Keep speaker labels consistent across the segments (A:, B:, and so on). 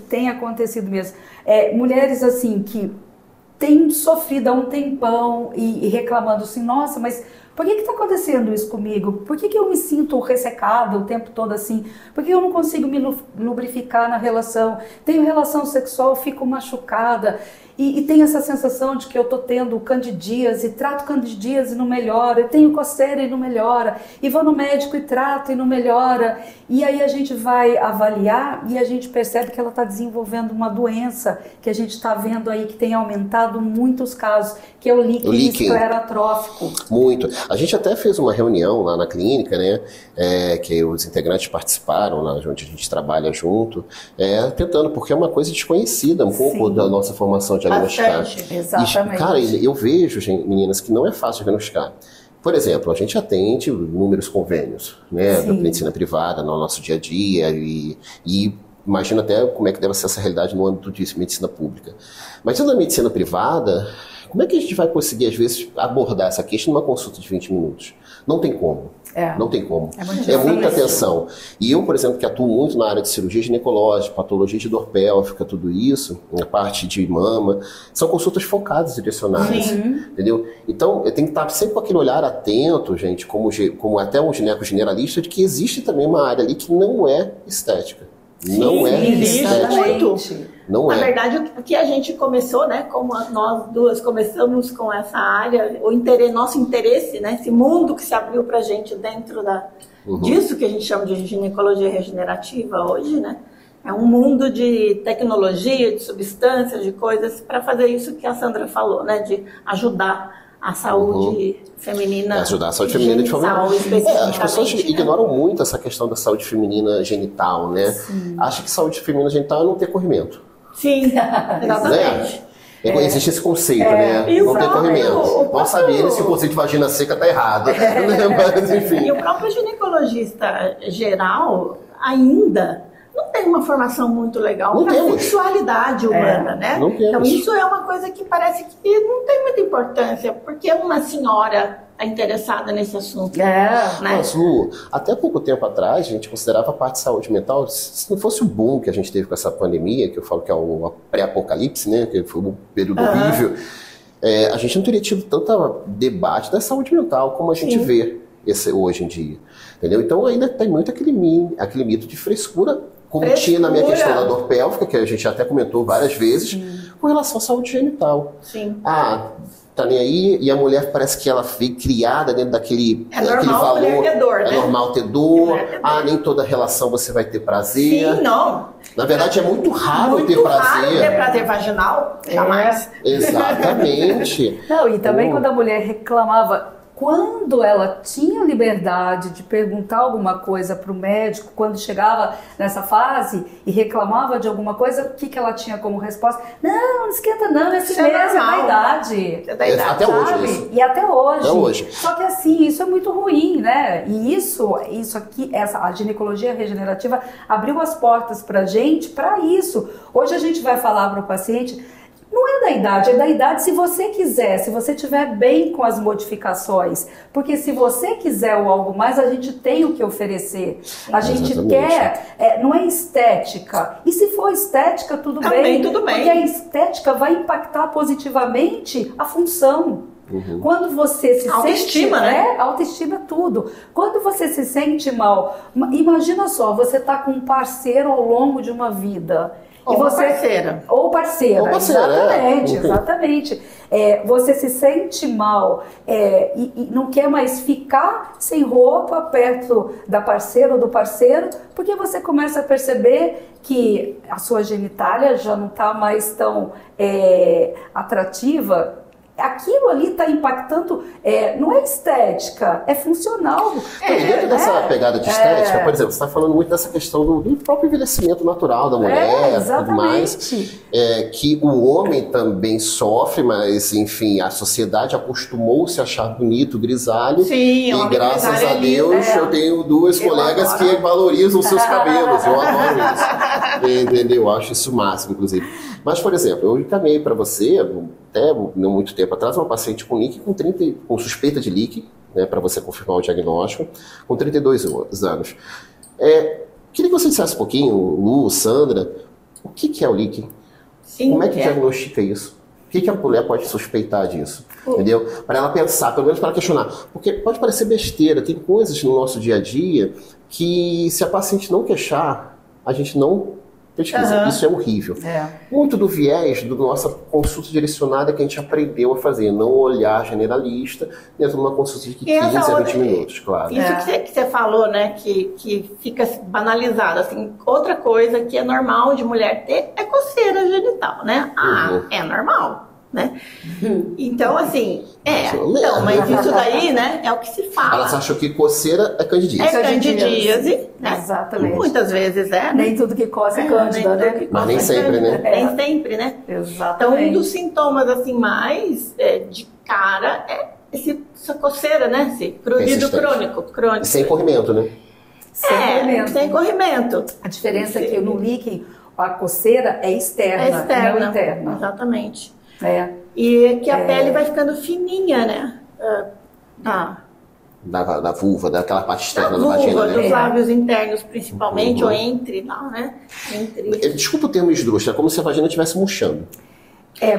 A: tem acontecido mesmo. Mulheres assim que têm sofrido há um tempão e reclamando assim, nossa, mas por que está acontecendo isso comigo? Por que eu me sinto ressecada o tempo todo assim? Por que eu não consigo me lubrificar na relação? Tenho relação sexual, fico machucada. E tenho essa sensação de que eu estou tendo candidíase, trato candidíase e não melhora, eu tenho coceira e não melhora, e vou no médico e trato e não melhora. E aí a gente vai avaliar e a gente percebe que ela está desenvolvendo uma doença que a gente está vendo aí que tem aumentado muitos casos, que é o líquen esclerotrófico.
B: Muito. A gente até fez uma reunião lá na clínica, né, que os integrantes participaram, lá onde a gente trabalha junto, tentando, porque é uma coisa desconhecida um pouco da nossa formação de diagnosticar.
A: Exatamente.
B: E, cara, eu vejo, meninas, que não é fácil diagnosticar. Por exemplo, a gente atende inúmeros convênios, né, da medicina privada no nosso dia a dia e imagina até como é que deve ser essa realidade no âmbito de medicina pública. Mas na medicina privada, como é que a gente vai conseguir, às vezes, abordar essa queixa numa consulta de 20 minutos? Não tem como. Não tem como. É muita atenção. E eu, por exemplo, que atuo muito na área de cirurgia ginecológica, patologia de dor pélvica, tudo isso, a parte de mama, são consultas focadas, direcionadas. Entendeu? Então, eu tenho que estar sempre com aquele olhar atento, gente, como até um gineco generalista, de que existe também uma área ali que não é estética. Não é estética. Não
C: Na verdade, o que a gente começou, né, como nós duas começamos com essa área, nosso interesse, né, esse mundo que se abriu pra gente dentro disso que a gente chama de ginecologia regenerativa hoje, né, é um mundo de tecnologia, de substâncias, de coisas para fazer isso que a Sandra falou, né, de ajudar a saúde feminina.
B: Ajudar a saúde feminina de forma as pessoas ignoram muito essa questão da saúde feminina genital, né? Acham que saúde feminina genital é não ter corrimento.
C: Sim, exatamente.
B: Existe esse conceito, né? Não tem corrimento. Nós sabemos que o conceito de vagina seca está errado. Mas, enfim.
C: E o próprio ginecologista geral ainda não tem uma formação muito legal para a sexualidade humana, né? Então isso é uma coisa que parece que não tem muita importância, porque uma senhora está interessada nesse assunto. Né?
B: Mas, Lu, até pouco tempo atrás, a gente considerava a parte de saúde mental, se não fosse o boom que a gente teve com essa pandemia, que eu falo que é o pré-apocalipse, né? Que foi um período horrível, a gente não teria tido tanto debate da saúde mental como a gente vê hoje em dia. Entendeu? Então ainda tem muito aquele mito de frescura, como tinha na minha questão da dor pélvica, que a gente até comentou várias vezes, com relação à saúde genital. Tá nem aí, e a mulher parece que ela foi criada dentro daquele valor.
C: Ter dor,
B: é normal ter dor. Nem toda relação você vai ter prazer.
C: Sim, não.
B: Na verdade, é muito raro ter prazer.
C: Muito raro ter prazer vaginal, jamais.
B: Exatamente.
A: Não, e também quando a mulher reclamava, quando ela tinha liberdade de perguntar alguma coisa para o médico, quando chegava nessa fase e reclamava de alguma coisa, o que ela tinha como resposta? Não esquenta não, é assim mesmo, é da idade.
B: Até hoje isso.
A: E até hoje.
B: Até
A: Só que assim, isso é muito ruim, né? E isso aqui, a ginecologia regenerativa abriu as portas pra gente para isso. Hoje a gente vai falar para o paciente, não é da idade, é da idade se você quiser, se você estiver bem com as modificações. Porque se você quiser algo mais, a gente tem o que oferecer. A gente quer, não é estética. E se for estética, tudo bem. Porque a estética vai impactar positivamente a função. Quando você se
C: autoestima,
A: sente,
C: né?
A: Autoestima tudo. Quando você se sente mal, imagina só, você tá com um parceiro ao longo de uma vida.
C: Ou parceira.
A: Ou parceira, exatamente. Você se sente mal e não quer mais ficar sem roupa perto da parceira ou do parceiro, porque você começa a perceber que a sua genitália já não está mais tão atrativa. Aquilo ali está impactando, não é estética, é funcional.
B: Dentro dessa pegada de estética, por exemplo, você está falando muito dessa questão do próprio envelhecimento natural da mulher, tudo mais, que o homem também sofre, mas enfim, a sociedade acostumou-se a achar bonito, grisalho, e graças a Deus eu tenho duas colegas que valorizam os seus cabelos, eu adoro isso, entendeu? Eu acho isso o máximo, inclusive. Mas, por exemplo, eu encaminhei para você, até não muito tempo atrás, uma paciente com líquen com suspeita de líquen, né, para você confirmar o diagnóstico, com 32 anos. Queria que você dissesse um pouquinho, Lu, Sandra, o que é o líquen?
C: Sim,
B: Como é que diagnostica isso? O que a mulher pode suspeitar disso? Entendeu? Para ela pensar, pelo menos para ela questionar. Porque pode parecer besteira, tem coisas no nosso dia a dia que se a paciente não queixar, a gente não pesquisa. Isso é horrível. Muito do viés da nossa consulta direcionada que a gente aprendeu a fazer, não olhar generalista dentro de uma consulta de 15 a 20 minutos, claro.
C: Isso que você falou, né, que fica banalizado, assim, outra coisa que é normal de mulher ter é coceira genital, né? É normal. Né? Então, assim, então, mas isso daí, né, é o que se fala.
B: Elas acham que coceira é candidíase.
C: É candidíase, né?
A: Exatamente.
C: Muitas vezes é.
A: Nem tudo que coça é cândida, né?
B: Mas nem sempre, né?
C: Nem sempre, né?
A: Exatamente.
C: Então, um dos sintomas, assim, mais de cara é essa coceira, né? Esse prurido crônico.
B: Sem corrimento, né?
C: Sem corrimento.
A: A diferença é que no líquen a coceira é externa, não interna.
C: Exatamente.
A: E
C: que a pele vai ficando fininha, né?
B: Da vulva, daquela parte externa da
C: vagina,
B: né?
C: Dos lábios internos, principalmente, ou entre lá, né?
B: Desculpa o termo esdrúxula, é como se a vagina estivesse murchando.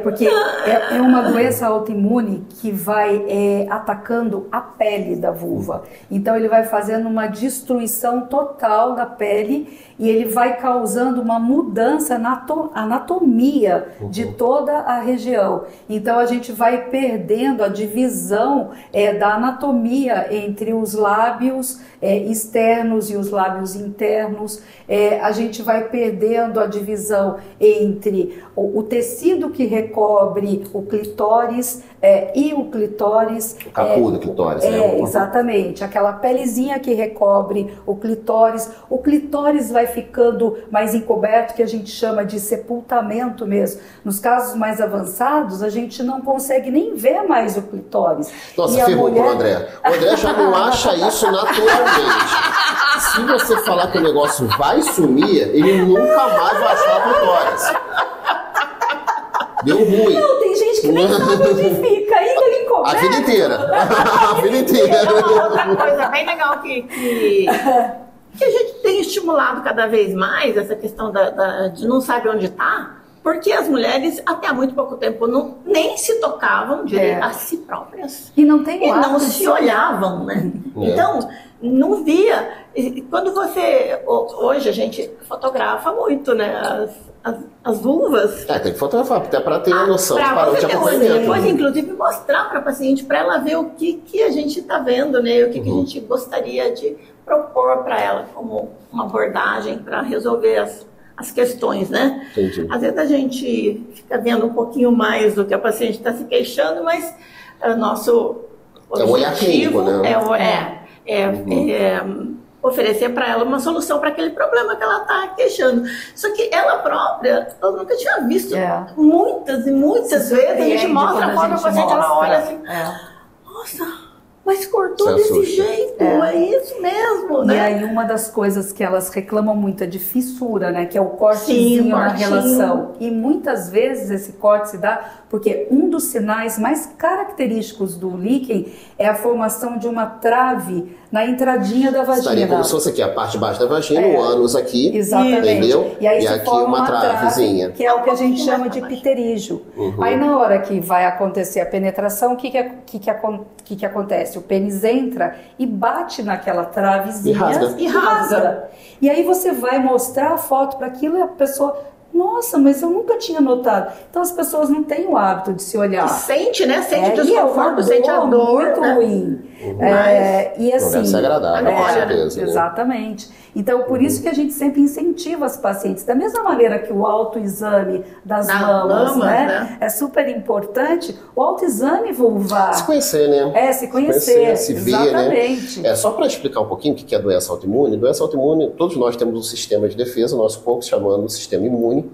A: Porque é uma doença autoimune que vai atacando a pele da vulva. Então ele vai fazendo uma destruição total da pele e ele vai causando uma mudança na anatomia de toda a região. Então a gente vai perdendo a divisão da anatomia entre os lábios externos e os lábios internos. A gente vai perdendo a divisão entre o tecido que recobre o clitóris e o clitóris.
B: O capu do clitóris, né?
A: Exatamente. Aquela pelezinha que recobre o clitóris. O clitóris vai ficando mais encoberto, que a gente chama de sepultamento mesmo. Nos casos mais avançados, a gente não consegue nem ver mais o clitóris.
B: Nossa, ferrou com o André. O André já não acha isso naturalmente. Se você falar que o negócio vai sumir, ele nunca mais vai achar o clitóris. Deu ruim.
A: Não, tem gente que nem sabe onde fica, ainda ele encoberto.
B: A vida inteira. A vida inteira.
C: Outra coisa bem legal que a gente tem estimulado cada vez mais, essa questão de não saber onde está, porque as mulheres, até há muito pouco tempo, nem se tocavam direito a si próprias.
A: E não tem
C: não se olhavam, né? Então, não via. Quando você... Hoje a gente fotografa muito, né? As vulvas.
B: Tem que fotografar, até para ter a noção
C: de acompanhamento. Depois, inclusive, mostrar para a paciente, para ela ver o que a gente está vendo, né? O que a gente gostaria de propor para ela como uma abordagem para resolver as questões, né?
B: Entendi.
C: Às vezes a gente fica vendo um pouquinho mais do que a paciente está se queixando, mas o nosso objetivo oferecer para ela uma solução para aquele problema que ela está queixando. Só que ela própria, eu nunca tinha visto muitas e muitas vezes, a gente mostra a foto da paciente, ela olha assim, nossa, mas cortou desse jeito, é isso mesmo, né?
A: E aí uma das coisas que elas reclamam muito é de fissura, né? Que é o cortezinho na relação. E muitas vezes esse corte se dá porque um dos sinais mais característicos do líquen é a formação de uma trave na entradinha da vagina.
B: Estaria como se fosse aqui a parte de baixo da vagina, o ânus aqui, entendeu?
A: E aí
B: e aqui uma travezinha.
A: Que é o que a gente chama de pterígio. Aí na hora que vai acontecer a penetração, o que acontece? O pênis entra e bate naquela travezinha
B: e rasga.
A: E aí você vai mostrar a foto para aquilo e a pessoa... Nossa, mas eu nunca tinha notado. Então as pessoas não têm o hábito de se olhar.
C: Sente, né? Sente desconforto, sente a dor.
A: Muito ruim. E assim,
B: não deve ser agradável, com certeza.
A: Exatamente. Então, por isso que a gente sempre incentiva as pacientes. Da mesma maneira que o autoexame das mamas, né? É super importante. O autoexame vulvar.
B: Se conhecer, né?
A: Se conhecer.
B: Se ver,
A: exatamente.
B: Né? Só para explicar um pouquinho o que é doença autoimune. Doença autoimune, todos nós temos um sistema de defesa, o nosso corpo chamando o sistema imune.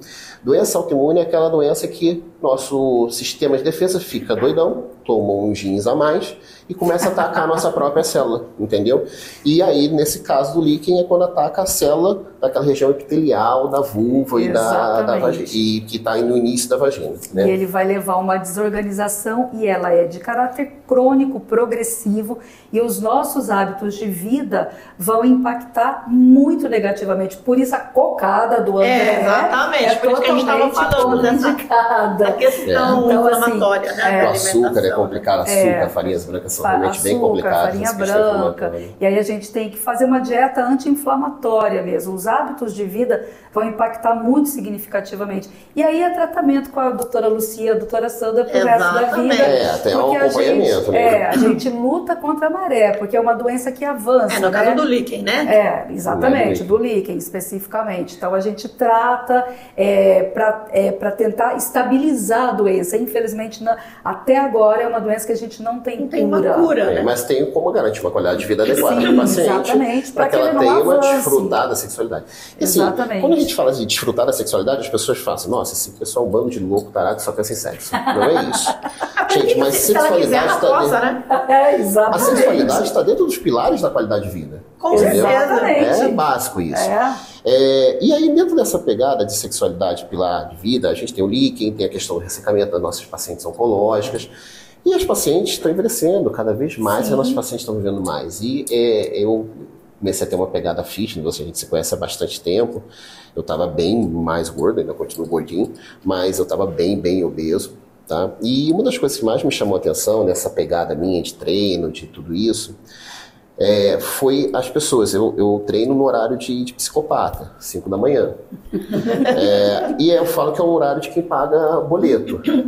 B: Doença autoimune é aquela doença que nosso sistema de defesa fica doidão, toma uns jeans a mais e começa a atacar a nossa própria célula, entendeu? E aí, nesse caso do líquen, é quando ataca a célula daquela região epitelial da vulva e da vagina, e que está no início da vagina. Né?
A: E ele vai levar uma desorganização e ela é de caráter crônico, progressivo, e os nossos hábitos de vida vão impactar muito negativamente. Por isso a cocada do André
C: exatamente, por isso que a gente estava falando
A: dessa
C: questão inflamatória, né?
B: O açúcar é complicado, açúcar, farinhas brancas são realmente bem complicadas.
A: Farinha branca, e aí a gente tem que fazer uma dieta anti-inflamatória mesmo. Os hábitos de vida vão impactar muito significativamente. E aí é tratamento com a doutora Lucia, a doutora Sandra pro resto da vida.
B: Tem um acompanhamento.
A: A gente luta contra a maré, porque é uma doença que avança.
C: No caso do líquen, né?
A: Exatamente, do líquen especificamente. Então a gente trata para tentar estabilizar a doença. Infelizmente, até agora é uma doença que a gente não tem
C: cura.
B: Né? Mas tem como garantir uma qualidade de vida adequada para o paciente.
A: Exatamente,
B: para que ela tenha uma desfrutar da sexualidade. E, assim,
A: exatamente.
B: Quando a gente fala de desfrutar da sexualidade, as pessoas falam assim, nossa, esse pessoal é um bando de louco tarado que só pensa em sexo. Não é isso. Gente, mas sexualidade está dentro.
C: Né?
B: A sexualidade está dentro dos pilares da qualidade de vida.
C: Com certeza.
B: É básico isso. E aí, dentro dessa pegada de sexualidade, pilar de vida, a gente tem o líquen, tem a questão do ressecamento das nossas pacientes oncológicas. E as pacientes estão envelhecendo cada vez mais, e as nossas pacientes estão vivendo mais. E eu comecei a ter uma pegada fitness, a gente se conhece há bastante tempo. Eu estava bem mais gordo, ainda continuo gordinho, mas eu estava bem obeso. Tá? E uma das coisas que mais me chamou a atenção nessa pegada minha de treino, de tudo isso, foi as pessoas. Eu treino no horário de psicopata, 5 da manhã. E eu falo que é o horário de quem paga boleto. Né?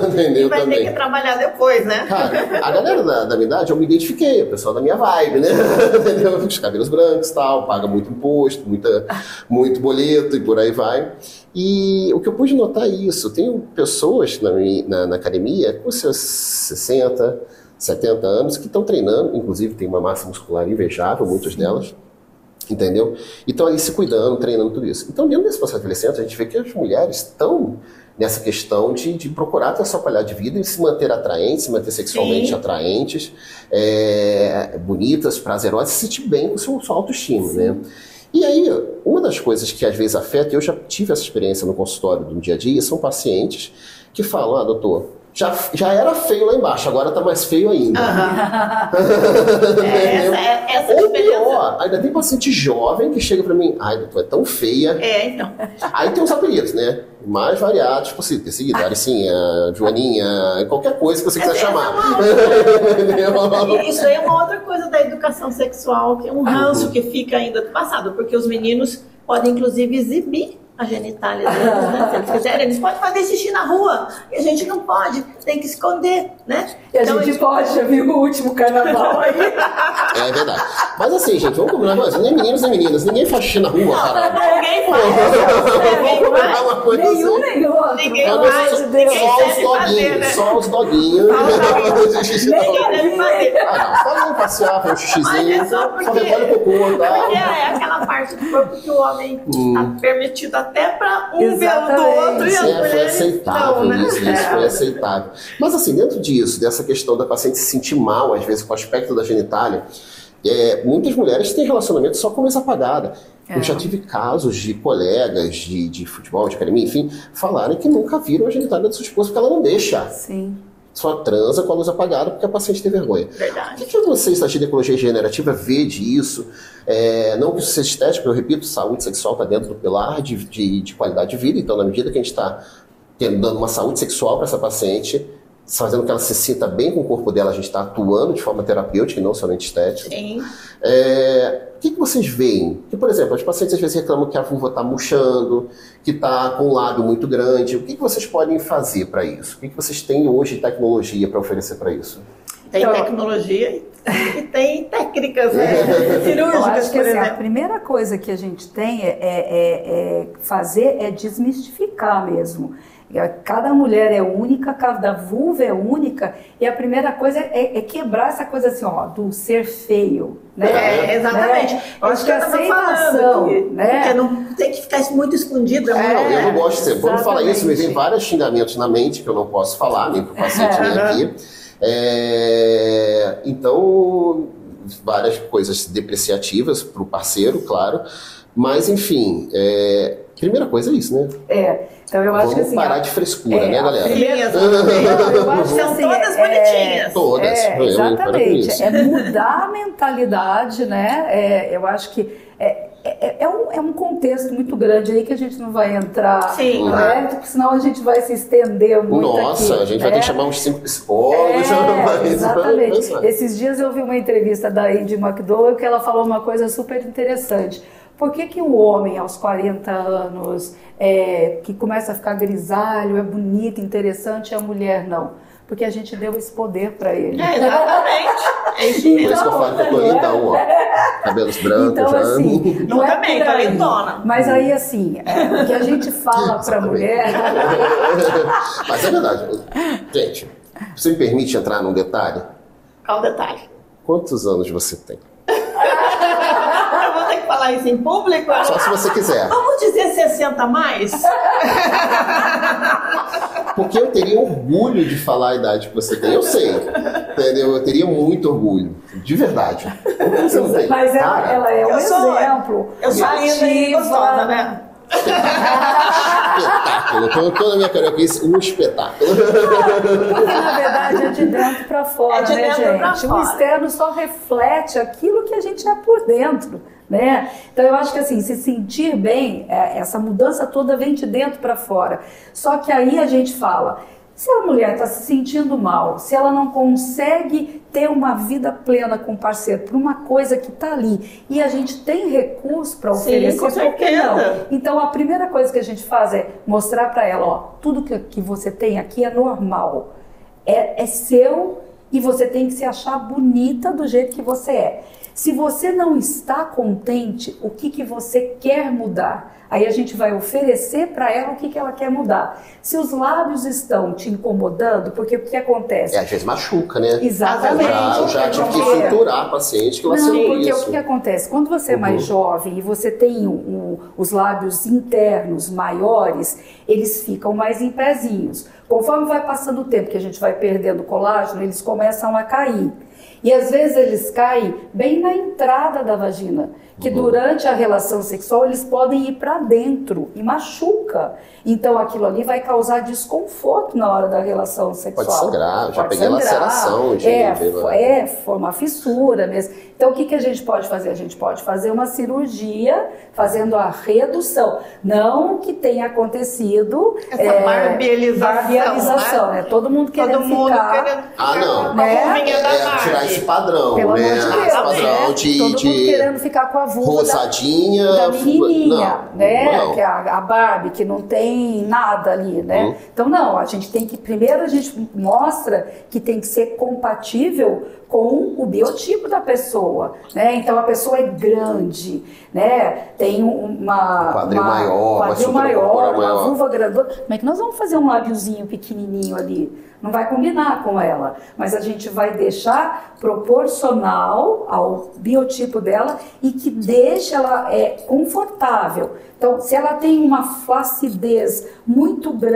B: Entendeu?
C: E vai ter que trabalhar depois, né?
B: Cara, a galera da minha idade, eu me identifiquei, o pessoal da minha vibe, né? Entendeu? Os cabelos brancos e tal, paga muito imposto, muito boleto e por aí vai. E o que eu pude notar é isso. Tenho pessoas na academia com seus 60, 70 anos que estão treinando, inclusive tem uma massa muscular invejável, muitas delas, entendeu? E estão ali se cuidando, treinando tudo isso. Então, dentro desse processo de envelhecimento, a gente vê que as mulheres estão nessa questão de procurar ter a sua qualidade de vida e se manter atraentes, se manter sexualmente atraentes, bonitas, prazerosas, se sentir bem com sua autoestima, né? E aí, uma das coisas que às vezes afeta, eu já tive essa experiência no consultório no dia a dia, são pacientes que falam, doutor, já era feio lá embaixo, agora tá mais feio ainda.
C: Essa
B: Ou pior, ainda tem paciente jovem que chega pra mim, ai, doutor, é tão feia.
C: Então.
B: Aí tem os apelidos, né? Mais variados possível. Seguida, Aricinha, Joaninha, qualquer coisa que você quiser chamar.
C: Isso aí é uma outra coisa da educação sexual, que é um ranço que fica ainda do passado, porque os meninos podem, inclusive, exibir a genitália deles, né? Se eles quiserem, eles podem fazer xixi na rua, e a gente não pode, tem que esconder, né?
A: E a gente pode, já viu o último carnaval aí.
B: É verdade. Mas assim, gente, vamos combinar uma coisa, nem meninos nem meninas, ninguém faz xixi na rua, cara.
C: Ninguém faz. Ninguém faz.
B: Só os doguinhos. Só não passear, fazer um xixizinho, só recolhe o cocô, tá?
C: Porque é aquela parte do corpo que o homem está permitido até para um ver o do outro e as mulheres
B: foi aceitável,
C: não, né?
B: Isso foi aceitável. Mas assim, dentro disso, dessa questão da paciente se sentir mal, às vezes, com o aspecto da genitália, muitas mulheres têm relacionamento só com luz apagada. Eu já tive casos de colegas de futebol, de academia, enfim, falarem que nunca viram a genitália da sua esposa porque ela não deixa.
A: Sim.
B: Só transa com a luz apagada porque a paciente tem vergonha.
C: Verdade.
B: O que vocês da ginecologia regenerativa vê disso? Não que isso seja estético, eu repito, saúde sexual está dentro do pilar de qualidade de vida, então na medida que a gente está dando uma saúde sexual para essa paciente, fazendo que ela se sinta bem com o corpo dela, a gente está atuando de forma terapêutica e não somente estética.
C: Sim.
B: O que vocês veem? Que, por exemplo, as pacientes às vezes reclamam que a vulva está murchando, que está com um lábio muito grande. O que vocês podem fazer para isso? O que vocês têm hoje de tecnologia para oferecer para isso?
C: Tem tecnologia e tem técnicas cirúrgicas,
A: eu acho que,
C: por exemplo.
A: A primeira coisa que a gente tem fazer é desmistificar mesmo. Cada mulher é única, cada vulva é única, e a primeira coisa é quebrar essa coisa assim, ó, do ser feio, né?
C: Exatamente.
A: Eu acho que a aceitação, né?
C: Porque não tem que ficar muito escondido.
B: Eu não gosto de ser. Quando fala isso, me vem vários xingamentos na mente que eu não posso falar, nem para o paciente nem aqui. Então, várias coisas depreciativas para o parceiro, claro, mas enfim, primeira coisa é isso, né?
A: Então eu acho que assim...
B: Vamos parar de frescura, né, galera?
A: Eu acho que
C: são
A: assim,
C: todas bonitinhas.
B: Todas.
A: Exatamente. É mudar a mentalidade, né? Eu acho que é um contexto muito grande aí que a gente não vai entrar, né? Porque senão a gente vai se estender muito.
B: Nossa,
A: aqui,
B: a gente vai ter que chamar uns 5 psicólogos.
A: Exatamente. Esses dias eu vi uma entrevista da Andi McDowell que ela falou uma coisa super interessante. Por que um homem aos 40 anos, que começa a ficar grisalho, é bonito, interessante, e a mulher não? Porque a gente deu esse poder para ele.
C: Exatamente.
B: Por isso que eu falo que eu tô lindão, ó. Cabelos brancos,
A: então,
B: já.
A: assim, não é
C: também,
A: por
C: tô
A: aí.
C: lindona.
A: Mas aí, assim, o que a gente fala para a mulher...
B: Mas é verdade. Gente, você me permite entrar num detalhe?
C: Qual o detalhe?
B: Quantos anos você tem?
C: Eu vou ter que falar isso em público?
B: Só se você quiser.
C: Vamos dizer 60 a mais?
B: Porque eu teria orgulho de falar a idade que você tem. Eu sei, entendeu? Eu teria muito orgulho, de verdade. Você não tem.
A: Mas ela é um exemplo.
C: Eu sou linda e gostosa, né?
B: Espetáculo. Toda a minha carioquice, um espetáculo.
A: Porque, na verdade, é de dentro para fora,
C: de
A: né,
C: dentro pra
A: gente?
C: fora.
A: O externo só reflete aquilo que a gente é por dentro, né? Então, eu acho que, assim, se sentir bem, essa mudança toda vem de dentro para fora. Só que aí a gente fala... Se a mulher está se sentindo mal, se ela não consegue ter uma vida plena com o parceiro por uma coisa que está ali e a gente tem recurso para oferecer,
C: com certeza.
A: por que não? Então a primeira coisa que a gente faz é mostrar para ela, ó, tudo que você tem aqui é normal, é seu e você tem que se achar bonita do jeito que você é. Se você não está contente, o que você quer mudar? Aí a gente vai oferecer para ela o que ela quer mudar. Se os lábios estão te incomodando, porque o que acontece?
B: Às vezes machuca, né?
A: Exatamente.
B: Eu já tive que filtrar a paciente que ela sentiu
A: porque
B: isso.
A: o que acontece? Quando você é mais jovem e você tem os lábios internos maiores, eles ficam mais em pezinhos. Conforme vai passando o tempo que a gente vai perdendo colágeno, eles começam a cair. E às vezes eles caem bem na entrada da vagina, que durante a relação sexual eles podem ir para dentro e machuca. Então aquilo ali vai causar desconforto na hora da relação sexual.
B: Pode sangrar, já peguei
A: sangrar.
B: laceração.
A: Formar fissura mesmo. Então o que a gente pode fazer? A gente pode fazer uma cirurgia fazendo a redução. Não que tenha acontecido
C: essa barbialização,
A: né? Todo mundo querendo ficar...
B: não.
A: Né?
B: Tirar esse padrão,
A: pelo
B: né?
A: amor de Deus,
B: Esse padrão
A: né? Todo mundo querendo ficar com a vulva
B: rosadinha,
A: da menininha, né?
B: Não.
A: Que é a Barbie, que não tem nada ali, né? Então não, a gente tem que, primeiro a gente mostra que tem que ser compatível com o biotipo da pessoa, né? Então a pessoa é grande, né? Tem
B: quadril maior,
A: uma vulva grandona. Como é que nós vamos fazer um lábiozinho pequenininho ali? Não vai combinar com ela, mas a gente vai deixar proporcional ao biotipo dela e que deixe ela confortável. Então, se ela tem uma flacidez muito grande,